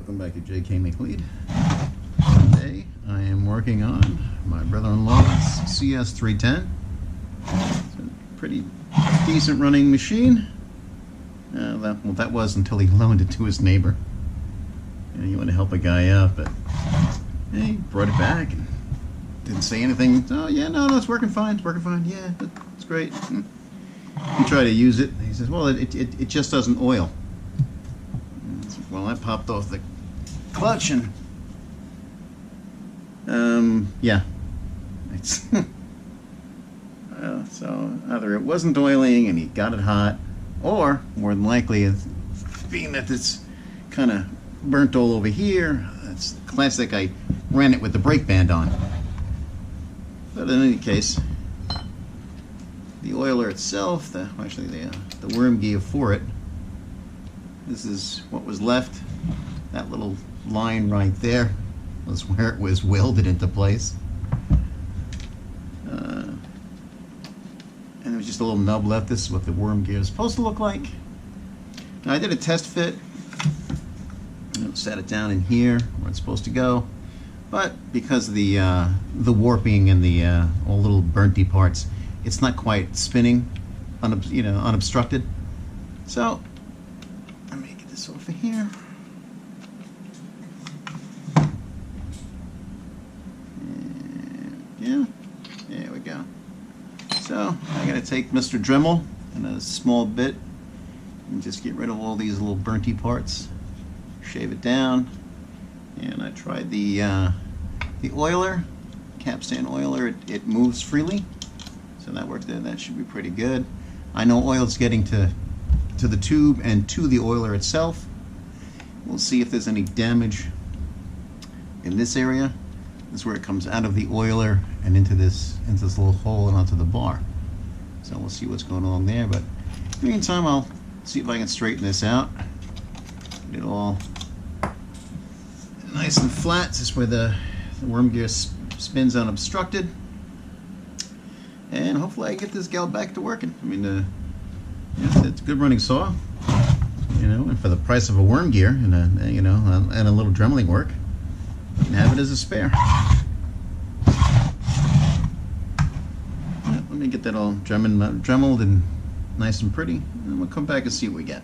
Welcome back to JK McLeod. Today I am working on my brother-in-law's CS-310. It's a pretty decent running machine. That was until he loaned it to his neighbor. He wanted to help a guy out, but he brought it back and didn't say anything. Oh yeah, no, it's working fine. It's working fine. Yeah, it's great. And he tried to use it. He says, well, it just doesn't oil. Well, I popped off the clutch and yeah, it's so either it wasn't oiling and he got it hot, or more than likely, it's being that it's kind of burnt all over here. It's classic. I ran it with the brake band on. But in any case, the oiler itself, the worm gear for it. This is what was left. That little line right there was where it was welded into place. And there was just a little nub left. This is what the worm gear is supposed to look like. Now I did a test fit. Set it down in here where it's supposed to go. But because of the warping and the all little burnty parts, it's not quite spinning, unobstructed. So let me get this over here. And yeah, there we go. So I gotta take Mr. Dremel and a small bit and just get rid of all these little burnty parts. Shave it down. And I tried the oiler, capstan oiler. It moves freely, so that worked there. That should be pretty good. I know oil's getting to the tube and to the oiler itself. We'll see if there's any damage in this area. This is where it comes out of the oiler and into this little hole and onto the bar. So we'll see what's going on there. But in the meantime, I'll see if I can straighten this out. Get it all nice and flat. This is where the worm gear spins unobstructed. And hopefully I get this gal back to working. I mean, it's a good running saw, and for the price of a worm gear and a little dremeling work, you can have it as a spare. Let me get that all dremeled and nice and pretty, and we'll come back and see what we get.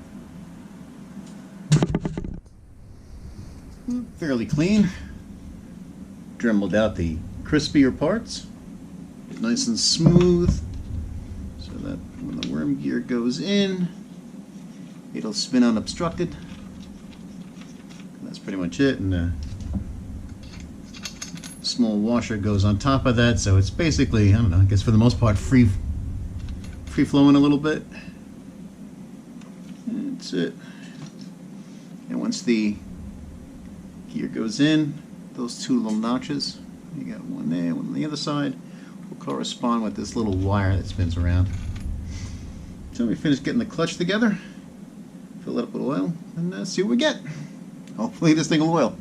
Fairly clean. Dremeled out the crispier parts. Nice and smooth, so that when the worm gear goes in, it'll spin unobstructed. That's pretty much it, and a small washer goes on top of that, so it's basically, I don't know, I guess for the most part free flowing a little bit. That's it. And once the gear goes in, those two little notches, you got one there, one on the other side, will correspond with this little wire that spins around. So we finish getting the clutch together, fill it up with oil, and see what we get. Hopefully this thing will oil.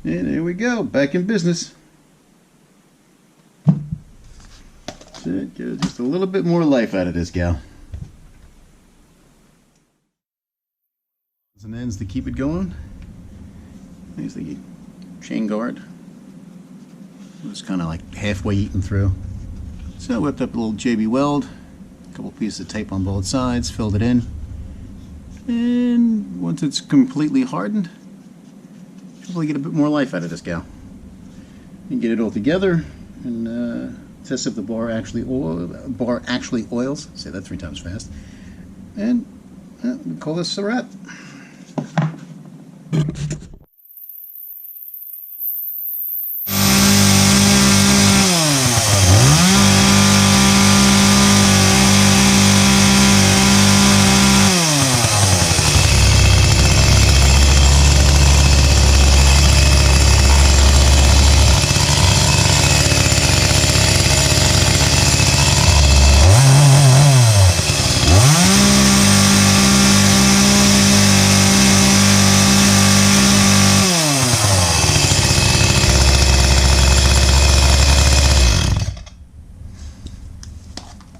And there we go, back in business. So get just a little bit more life out of this gal. And ends to keep it going. There's the chain guard. It's kind of like halfway eaten through. So I whipped up a little JB weld, a couple pieces of tape on both sides, filled it in. And once it's completely hardened, hopefully get a bit more life out of this gal. You get it all together and test if the bar actually oils. Say that 3 times fast. And we call this a wrap.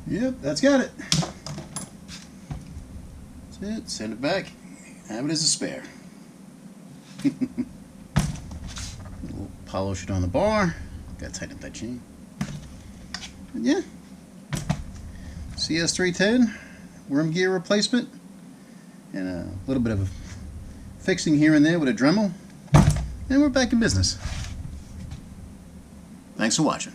Yep, that's got it. That's it. Send it back. Have it as a spare. We'll polish it on the bar. Gotta tighten up that chain. And yeah. CS-310 worm gear replacement. And a little bit of fixing here and there with a Dremel. And we're back in business. Thanks for watching.